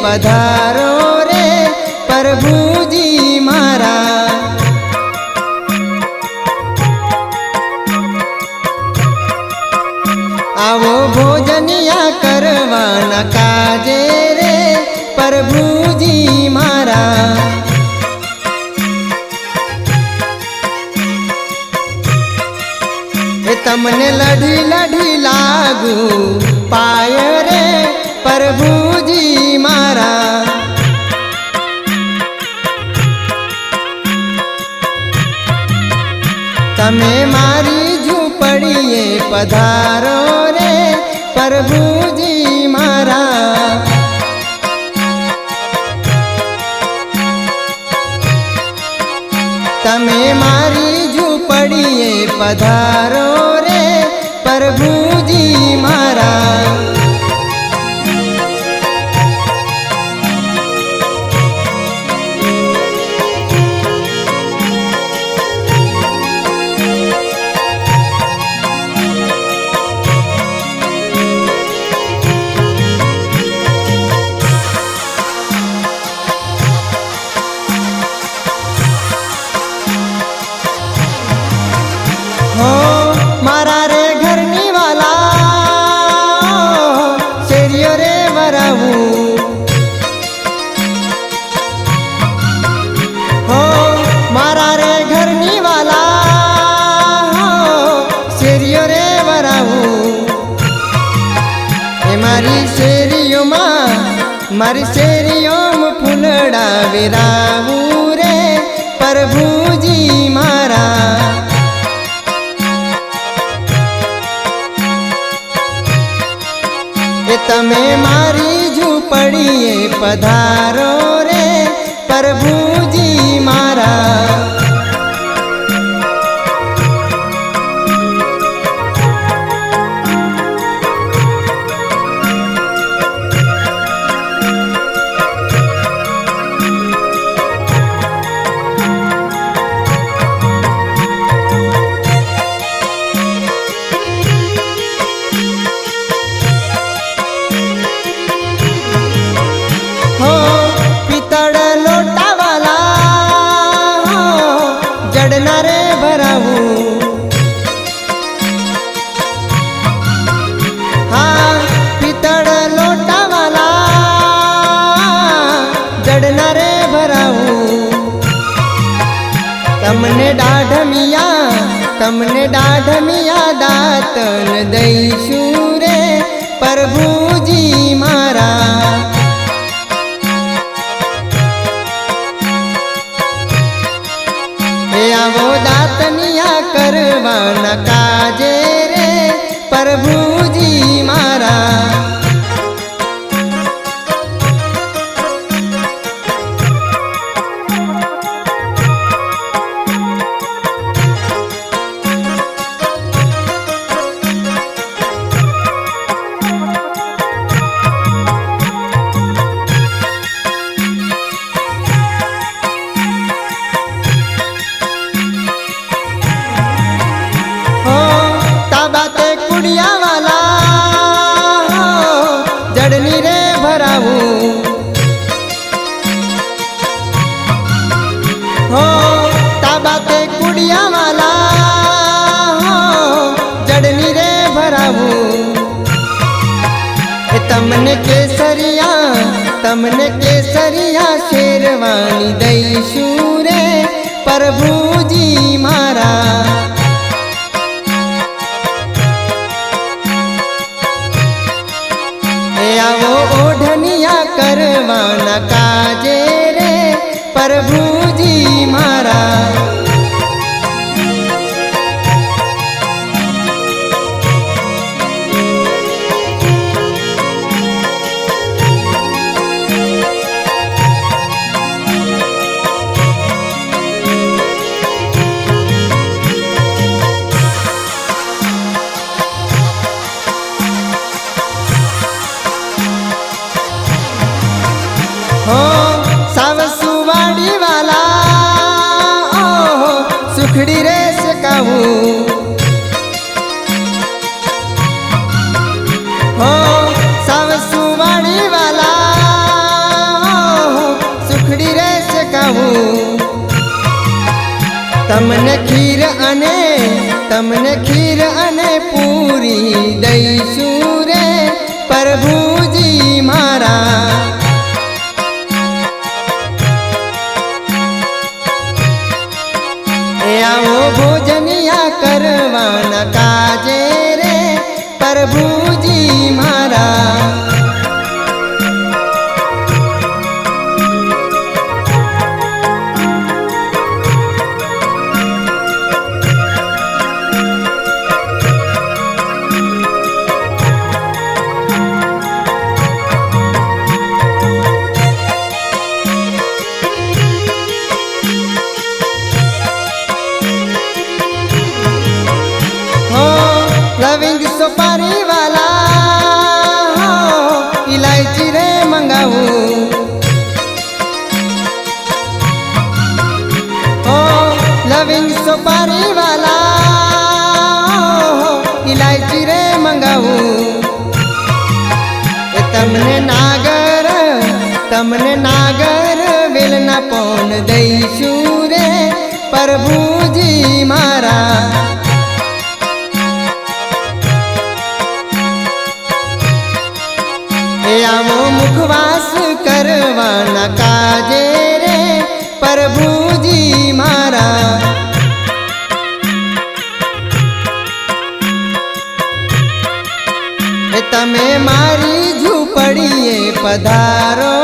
पधारो रे प्रभुजी मारा। आवो भोजनिया करवाना काजे रे प्रभुजी मारा। तमने लढ़ी लढ़ी लागू पाय रे प्रभुजी मारा। तमे मारी झूपड़िए पधारो रे प्रभुजी मारा। तमे मारी झूपड़िए पधारो रे प्रभुजी मारा। हो मारा रे घरनी वाला शेरियो रे बराऊ। हो मारा रे घरनी वाला शेरियो रे बराऊ। मारी शेरियो मारी शेरियो में फूलड़ा विराऊ रे प्रभुजी मारा। तमे मारी झूपड़िए पधारो रे प्रभुजी मारा। जड़ना रे भराऊ। हाँ पितड़ लोटा वाला जड़ना रे भराऊ। तमने डाढ़मिया दातन दईशू रे प्रभुजी मारा। आवो दातनिया करवाना काजे रे प्रभुजी मारा। कुड़िया वाला जड़नी रे भराऊ। हो ताबाते कुड़िया वाला जड़नी रे भराऊ। तमने केसरिया शेरवानी दईशू रे प्रभुजी मारा। आवो ओढ़निया करवाना काजे रे प्रभुजी मारा। हो सावसुवाड़ी वाला જાવું તમને ખીર અને પૂરી દઈશું રે પ્રભુજી મારા એ આવો ભોજનિયા કરવાના કાજે રે પ્રભુજી મારા लविंग सुपारी वाला इलायची रे मंगाऊं हो लविंग सुपारी वाला इलायची रे मंगाऊं तमने नागर वेलना पोन दईशू रे प्रभुजी मारा આવો મુખવાસ કરવાના કાજે રે પ્રભુજી મારા તમે મારી ઝૂંપડીએ પધારો